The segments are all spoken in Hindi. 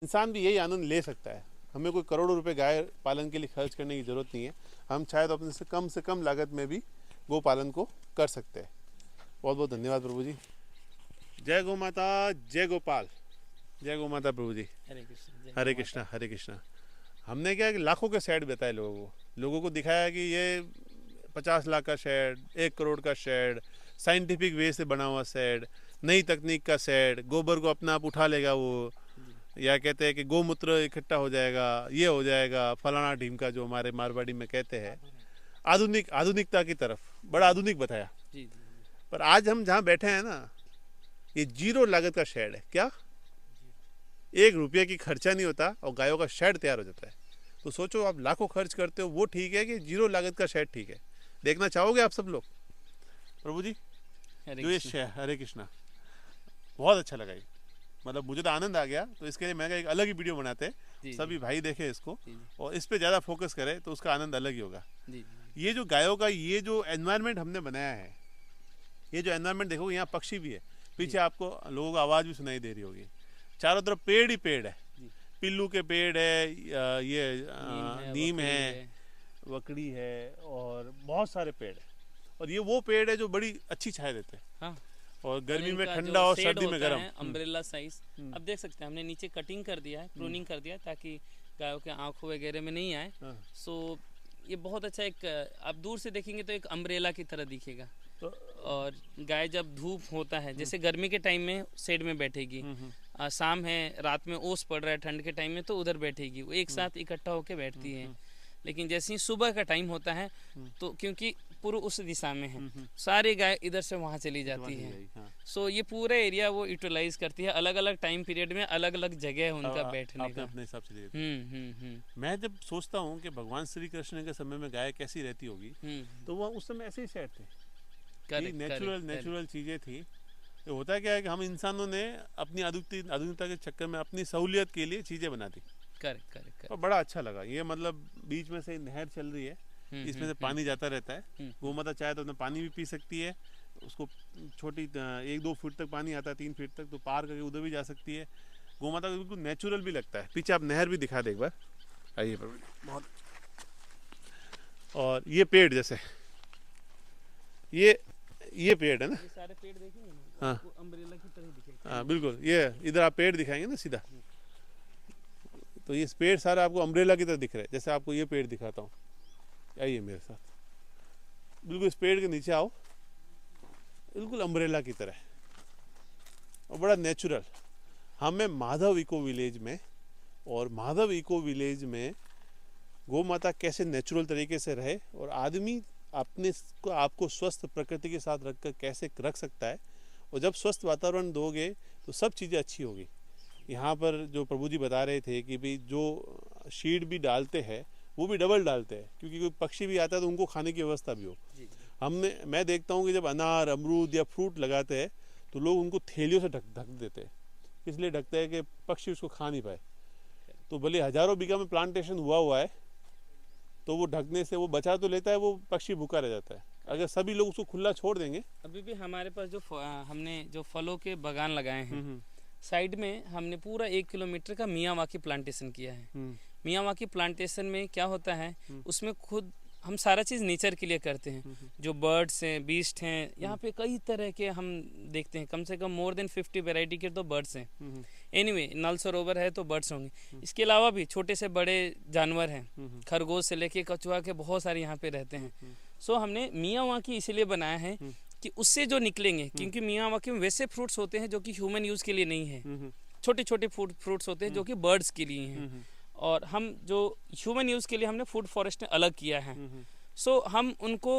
इंसान भी यही आनंद ले सकता है। हमें कोई करोड़ों रुपए गाय पालन के लिए खर्च करने की ज़रूरत नहीं है। हम चाहे तो अपने से कम लागत में भी गौ पालन को कर सकते हैं। बहुत बहुत धन्यवाद प्रभु जी। जय गौ माता, जय गोपाल, जय गौ माता प्रभु जी। हरे कृष्ण, हरे कृष्णा, हरे कृष्णा। हमने क्या है कि लाखों के शेड बताए लोगों को दिखाया कि ये 50 लाख का शेड, 1 करोड़ का शेड, साइंटिफिक वे से बना हुआ शेड, नई तकनीक का शेड, गोबर को अपना आप उठा लेगा वो, या कहते हैं कि गोमूत्र इकट्ठा हो जाएगा, ये हो जाएगा फलाना ढीमका, जो हमारे मारवाड़ी में कहते हैं। आधुनिकता की तरफ बड़ा आधुनिक बताया। जी। पर आज हम जहाँ बैठे हैं ना, ये 0 लागत का शेड है। क्या 1 रुपये की खर्चा नहीं होता और गायों का शेड तैयार हो जाता है। तो सोचो, आप लाखों खर्च करते हो वो ठीक है कि 0 लागत का शेड ठीक है? देखना चाहोगे आप सब लोग प्रभु जी? जो ये शेड, हरे कृष्णा, बहुत अच्छा लगा ये। मतलब मुझे तो आनंद आ गया। तो इसके लिए मैं एक अलग ही वीडियो बनाते हैं, सभी भाई देखे इसको और इस पे ज़्यादा फोकस करें तो उसका आनंद अलग ही होगा। ये जो गायों का ये जो एनवायरनमेंट हमने बनाया है, ये जो एनवायरनमेंट देखो, यहाँ पक्षी भी है, पीछे आपको लोगों को आवाज़ भी सुनाई दे रही होगी। चारों तरफ पेड़ ही पेड़ है, पिल्लू के पेड़ है, ये नीम है, वकड़ी है और बहुत सारे पेड़ है। और ये वो पेड़ है जो बड़ी अच्छी छाया देते हैं। हाँ। और गर्मी में ठंडा और सर्दी में गर्म। Umbrella size. अब देख सकते हैं हमने नीचे कटिंग कर दिया है, प्रूनिंग कर दिया है ताकि गायों के आंखों वगैरह में नहीं आए। सो ये बहुत अच्छा एक, आप दूर से देखेंगे तो एक अम्ब्रेला की तरह दिखेगा। और गाय जब धूप होता है, जैसे गर्मी के टाइम में शेड में बैठेगी, शाम है, रात में ओस पड़ रहा है ठंड के टाइम में तो उधर बैठेगी, वो एक साथ इकट्ठा होकर बैठती है। लेकिन जैसे ही सुबह का टाइम होता है तो क्योंकि पूर्व उस दिशा में है, सारी गाय इधर से वहाँ चली जाती है। सो ये पूरा एरिया वो यूटिलाइज करती है। अलग अलग टाइम पीरियड में अलग अलग जगह है उनका बैठने का, अपने हिसाब से। मैं जब सोचता हूँ कि भगवान श्री कृष्ण के समय में गाय कैसी रहती होगी, तो वह उस समय ऐसे ही सेट थे, नेचुरल चीजें थी। तो होता क्या है कि हम इंसानों ने अपनी आधुनिकता के चक्कर में अपनी सहूलियत के लिए चीजें बना दी। करेक्ट। और बड़ा अच्छा लगा ये। मतलब बीच में से नहर चल रही है, इसमें से पानी जाता रहता है। गौ माता चाहे तो अपना पानी भी पी सकती है, उसको छोटी 1-2 फीट तक पानी आता है, 3 फीट तक, तो पार करके उधर भी जा सकती है। गौ माता को बिल्कुल नेचुरल भी लगता है। पीछे आप नहर भी दिखा दे एक बार, आइए बहुत। और ये पेड़, जैसे ये पेड़ है ना, ये सारे पेड़ देखेंगे ना, हाँ, अम्ब्रेला की तरह दिखेगा। हाँ बिल्कुल। ये इधर आप पेड़ दिखाएंगे ना सीधा, तो ये पेड़ सारा आपको अम्ब्रेला की तरह दिख रहा है। जैसे आपको ये पेड़ दिखाता हूँ, आइए मेरे साथ, बिल्कुल इस पेड़ के नीचे आओ, बिल्कुल अम्ब्रेला की तरह और बड़ा नेचुरल। हमें माधव इको विलेज में, और माधव इको विलेज में गौ माता कैसे नेचुरल तरीके से रहे और आदमी अपने को आपको स्वस्थ प्रकृति के साथ रखकर कैसे रख सकता है। और जब स्वस्थ वातावरण दोगे तो सब चीज़ें अच्छी होगी। यहाँ पर जो प्रभु जी बता रहे थे कि भाई जो शीड भी डालते हैं वो भी डबल डालते हैं, क्योंकि कोई पक्षी भी आता है तो उनको खाने की व्यवस्था भी हो। मैं देखता हूँ कि जब अनार, अमरूद या फ्रूट लगाते हैं तो लोग उनको थैलियों से ढक देते हैं। इसलिए ढकते हैं कि पक्षी उसको खा नहीं पाए। तो भले हजारों बीघा में प्लांटेशन हुआ है तो वो ढकने से वो बचा तो लेता है, वो पक्षी भूखा रह जाता है। अगर सभी लोग उसको खुला छोड़ देंगे। अभी भी हमारे पास जो हमने जो फलों के बागान लगाए हैं, साइड में हमने पूरा 1 किलोमीटर का मियावाकी प्लांटेशन किया है। मियावाकी प्लांटेशन में क्या होता है, उसमें खुद हम सारा चीज़ नेचर के लिए करते हैं। जो बर्ड्स हैं, बीस्ट हैं, यहाँ पे कई तरह के हम देखते हैं, कम से कम मोर देन 50 वैरायटी के तो बर्ड्स हैं। एनीवे, नल सरोवर है तो बर्ड्स होंगे। इसके अलावा भी छोटे से बड़े जानवर हैं, खरगोश से लेके कछुआ के बहुत सारे यहाँ पे रहते हैं। सो हमने मियावाकी इसीलिए बनाया है कि उससे जो निकलेंगे, क्योंकि मियावाकी में वैसे फ्रूट्स होते हैं जो कि ह्यूमन यूज़ के लिए नहीं है, छोटे छोटे फ्रूट्स होते हैं जो कि बर्ड्स के लिए हैं। और हम जो ह्यूमन यूज़ के लिए हमने फूड फॉरेस्ट में अलग किया है। सो हम उनको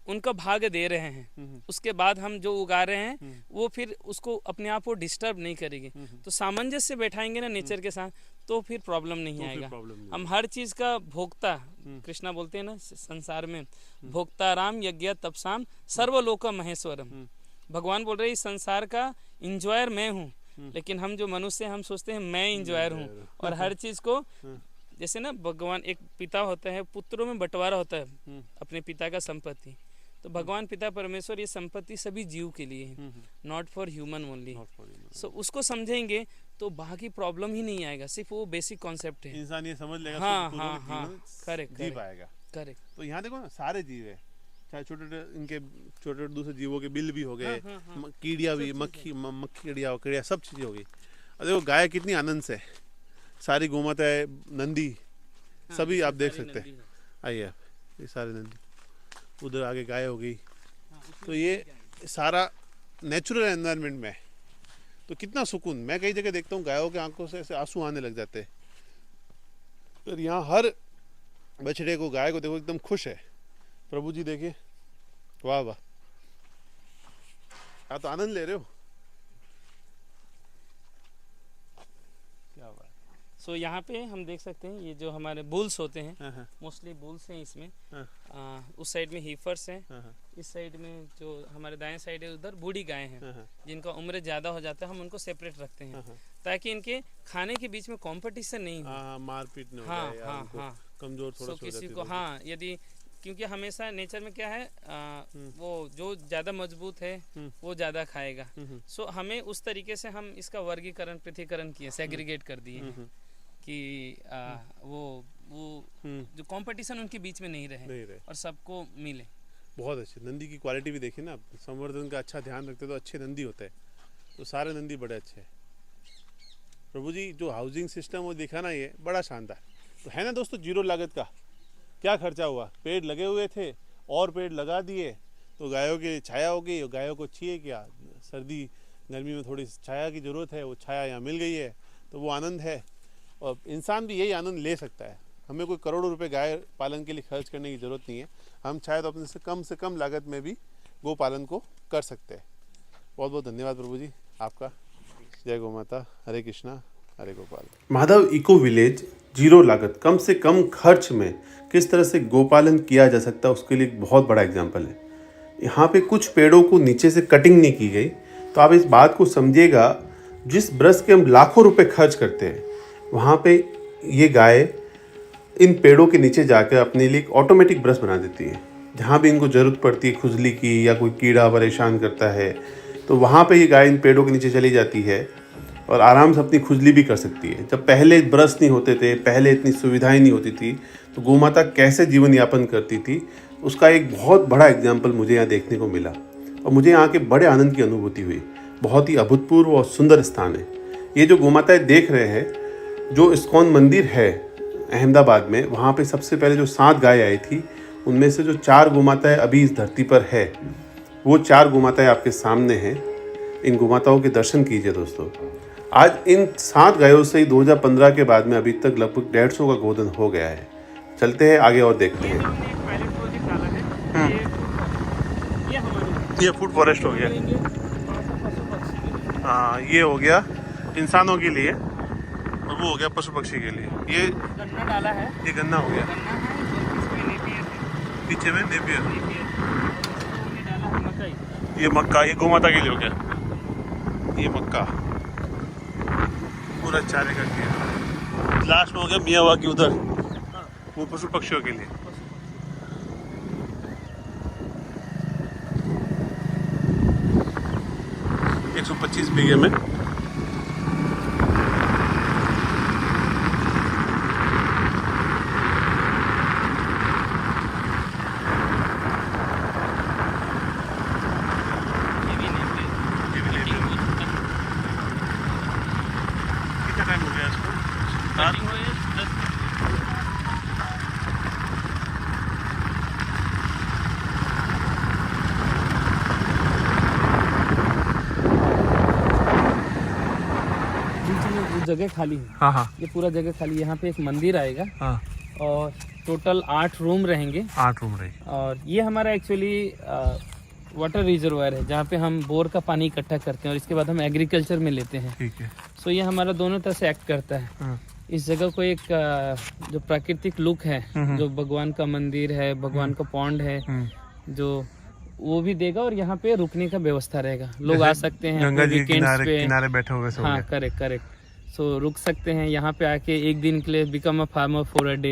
उनका भाग दे रहे हैं। उसके बाद हम जो उगा रहे हैं वो फिर उसको अपने आप को डिस्टर्ब नहीं करेंगे। तो सामंजस्य बैठाएंगे ना नेचर के साथ, तो फिर प्रॉब्लम नहीं आएगा। हम हर चीज़ का भोक्ता, कृष्णा बोलते हैं ना संसार में, भोक्ता राम यज्ञ तपसाम सर्वलोक महेश्वरम। भगवान बोल रहे इस संसार का इंजॉयर मैं हूँ, लेकिन हम जो मनुष्य हम सोचते हैं मैं इंजॉयर हूँ। और हर चीज़ को, जैसे ना भगवान एक पिता होता है, पुत्रों में बंटवारा होता है अपने पिता का संपत्ति, तो भगवान पिता परमेश्वर ये संपत्ति सभी जीव के लिए है, नॉट फॉर ह्यूमन ओनली। सो उसको समझेंगे तो बाकी प्रॉब्लम ही नहीं आएगा, सिर्फ वो बेसिक कॉन्सेप्ट है, इंसान ये समझ लेगा। हाँ हाँ हाँ, करेक्ट जी पाएगा। करेक्ट। तो यहाँ देखो ना, सारे जीव है, चाहे छोटे इनके छोटे दूसरे जीवों के बिल भी हो गए, कीड़िया भी, मक्खी कीड़िया सब चीजें हो गई। और देखो गाय कितनी आनंद से, सारी गोमाता है, नंदी सभी आप देख सकते हैं। आइए ये सारे नंदी, उधर आगे गाय हो गई। तो ये सारा नेचुरल एनवायरनमेंट में है, तो कितना सुकून। मैं कई जगह देखता हूँ गायों के आंखों से ऐसे आंसू आने लग जाते हैं, और यहाँ हर बछड़े को, गाय को देखो एकदम खुश है। प्रभु जी देखिए, वाह वाह, आप तो आनंद ले रहे हो, क्या बात। सो यहाँ पे हम देख सकते हैं ये जो हमारे बुल्स होते हैं, हाँ मोस्टली बुल्स हैं इसमें। हाँ। उस साइड में हीफर्स हैं, हाँ इस साइड में जो हमारे दाएं साइड है उधर बूढ़ी गायें हैं, हाँ जिनका उम्र ज़्यादा हो जाता है, हम उनको सेपरेट रखते हैं हाँ ताकि इनके खाने के बीच में कंपटीशन नहीं हो। हाँ, मारपीट नहीं हो हाँ जाए या हाँ उनको हाँ। कमजोर थोड़ा सो किसी को, हाँ, यदि, क्योंकि हमेशा नेचर में क्या है, वो जो ज़्यादा मजबूत है वो ज़्यादा खाएगा। सो हमें उस तरीके से हम इसका वर्गीकरण, पृथकीकरण किए, सेग्रीगेट कर दिए हैं कि वो जो कंपटीशन उनके बीच में नहीं रहे और सबको मिले। बहुत अच्छे नंदी की क्वालिटी भी देखिए ना, संवर्धन का अच्छा ध्यान रखते तो अच्छे नंदी होते हैं, तो सारे नंदी बड़े अच्छे हैं। प्रभु जी जो हाउसिंग सिस्टम वो दिखा ना, ये बड़ा शानदार तो है ना दोस्तों। जीरो लागत का क्या खर्चा हुआ, पेड़ लगे हुए थे और पेड़ लगा दिए तो गायों की छाया हो गई, और गायों को चाहिए क्या, सर्दी गर्मी में थोड़ी छाया की ज़रूरत है, वो छाया यहाँ मिल गई है, तो वो आनंद है। और इंसान भी यही आनंद ले सकता है। हमें कोई करोड़ों रुपए गाय पालन के लिए खर्च करने की ज़रूरत नहीं है, हम चाहे तो अपने से कम लागत में भी गो पालन को कर सकते हैं। बहुत बहुत धन्यवाद प्रभु जी आपका। जय गौ माता, हरे कृष्णा, हरे Gopal. Madhav eco village zero लागत, कम से कम खर्च में किस तरह से गोपालन किया जा सकता है उसके लिए एक बहुत बड़ा एग्जाम्पल है। यहाँ पे कुछ पेड़ों को नीचे से कटिंग नहीं की गई, तो आप इस बात को समझिएगा, जिस ब्रश के हम लाखों रुपए खर्च करते हैं, वहाँ पे ये गाय इन पेड़ों के नीचे जाकर अपने लिए एक ऑटोमेटिक ब्रश बना देती है। जहाँ भी इनको ज़रूरत पड़ती है खुजली की या कोई कीड़ा परेशान करता है, तो वहाँ पे ये गाय इन पेड़ों के नीचे चली जाती है और आराम से अपनी खुजली भी कर सकती है। जब पहले ब्रश नहीं होते थे, पहले इतनी सुविधाएं नहीं होती थी, तो गोमाता कैसे जीवन यापन करती थी, उसका एक बहुत बड़ा एग्जाम्पल मुझे यहाँ देखने को मिला और मुझे यहाँ के बड़े आनंद की अनुभूति हुई। बहुत ही अभूतपूर्व और सुंदर स्थान है ये जो गोमाताएं देख रहे हैं। जो इस्कॉन मंदिर है अहमदाबाद में, वहाँ पे सबसे पहले जो 7 गाय आई थी, उनमें से जो 4 गोमाताएं अभी इस धरती पर है, वो 4 गोमाताएं आपके सामने हैं। इन गोमाताओं के दर्शन कीजिए दोस्तों। आज इन 7 गायों से ही 2015 के बाद में अभी तक लगभग 150 का गोधन हो गया है। चलते हैं आगे और देखते हैं। ये फूड फॉरेस्ट हो गया, हाँ, ये हो गया इंसानों के लिए और वो हो गया पशु पक्षी के लिए। ये गन्ना डाला है, ये गन्ना हो गया, पीछे में नेपियर, ये मक्का, ये गोमाता के लिए हो गया, ये मक्का पूरा चारे का किया। लास्ट में हो गया मियावाकी उधर, वो पशु पक्षियों के लिए। एक 125 बीघे में जगह खाली है। हाँ हाँ ये पूरा जगह खाली, यहाँ पे एक मंदिर आएगा हाँ, और टोटल 8 रूम रहेंगे। 8 रूम रही। और ये हमारा एक्चुअली वाटर रिजर्वायर है, जहाँ पे हम बोर का पानी इकट्ठा करते हैं और इसके बाद हम एग्रीकल्चर में लेते हैं। ठीक है। सो ये हमारा दोनों तरह से एक्ट करता है। इस जगह को एक जो प्राकृतिक लुक है, जो भगवान का मंदिर है, भगवान का पॉन्ड है, जो वो भी देगा और यहाँ पे रुकने का व्यवस्था रहेगा। लोग आ सकते हैं गंगा जी वीकेंड्स पे, किनारे बैठे हुए। हाँ, करेक्ट। सो रुक सकते हैं यहाँ पे आके एक दिन के लिए, become a farmer for a day,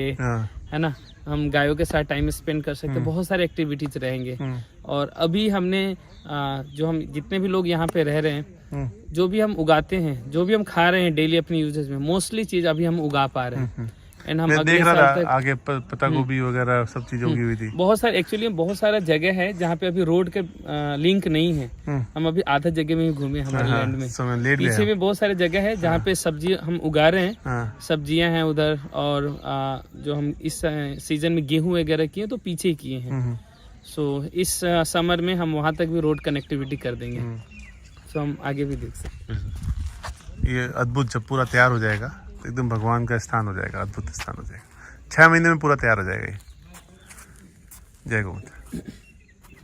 है ना। हम गायों के साथ टाइम स्पेंड कर सकते हैं, बहुत सारे एक्टिविटीज रहेंगे। और अभी हमने जो हम जितने भी लोग यहाँ पे रह रहे हैं, जो भी हम उगाते हैं, जो भी हम खा रहे हैं डेली अपनी यूजेज में, मोस्टली चीज अभी हम उगा पा रहे हैं। एंड हम मैं अगले देख रहा साल था तक आगे पत्ता गोभी वगैरह सब चीजें उगी हुई थी। बहुत सारे, एक्चुअली बहुत सारा जगह है जहाँ पे अभी रोड के लिंक नहीं है। हम अभी आधा जगह में ही घूमे हमारे लैंड में। पीछे में बहुत सारे जगह है जहाँ पे सब्जी हम उगा रहे हैं, सब्जियां हैं उधर। और जो हम इस सीजन में गेहूं वगैरह किए तो पीछे ही किए हैं। सो इस समर में हम वहाँ तक भी रोड कनेक्टिविटी कर देंगे। सो हम आगे भी देख सकते हैं। ये अद्भुत जब पूरा तैयार हो जाएगा तो एकदम भगवान का स्थान हो जाएगा, अद्भुत स्थान हो जाएगा। 6 महीने में पूरा तैयार हो जाएगा ये। जय गौ माता।